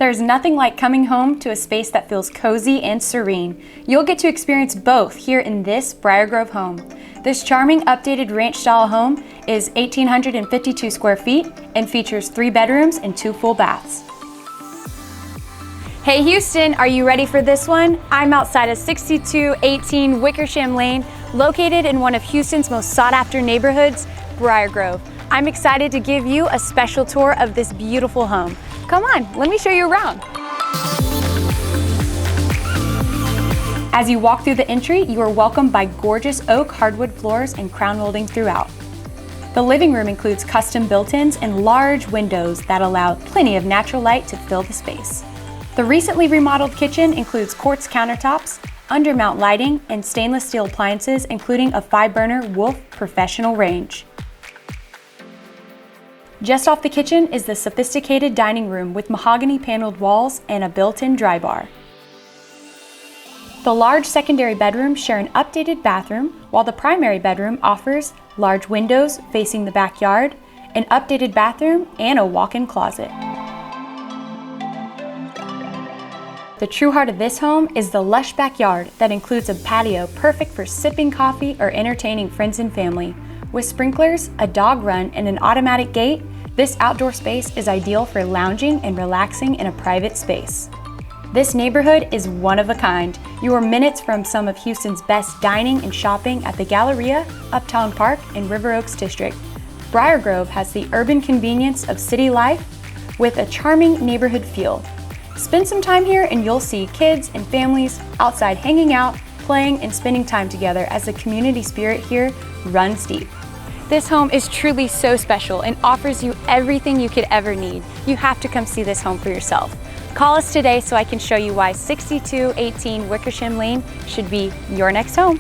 There's nothing like coming home to a space that feels cozy and serene. You'll get to experience both here in this Briargrove home. This charming updated ranch-style home is 1,852 square feet and features 3 bedrooms and 2 full baths. Hey Houston, are you ready for this one? I'm outside of 6218 Wickersham Lane, located in one of Houston's most sought-after neighborhoods, Briargrove. I'm excited to give you a special tour of this beautiful home. Come on, let me show you around. As you walk through the entry, you are welcomed by gorgeous oak hardwood floors and crown molding throughout. The living room includes custom built-ins and large windows that allow plenty of natural light to fill the space. The recently remodeled kitchen includes quartz countertops, undermount lighting, and stainless steel appliances, including a 5-burner Wolf professional range. Just off the kitchen is the sophisticated dining room with mahogany paneled walls and a built-in dry bar. The large secondary bedrooms share an updated bathroom, while the primary bedroom offers large windows facing the backyard, an updated bathroom, and a walk-in closet. The true heart of this home is the lush backyard that includes a patio perfect for sipping coffee or entertaining friends and family. With sprinklers, a dog run, and an automatic gate, this outdoor space is ideal for lounging and relaxing in a private space. This neighborhood is one of a kind. You are minutes from some of Houston's best dining and shopping at the Galleria, Uptown Park, and River Oaks District. Briargrove has the urban convenience of city life with a charming neighborhood feel. Spend some time here and you'll see kids and families outside hanging out, playing, and spending time together as the community spirit here runs deep. This home is truly so special and offers you everything you could ever need. You have to come see this home for yourself. Call us today so I can show you why 6218 Wickersham Lane should be your next home.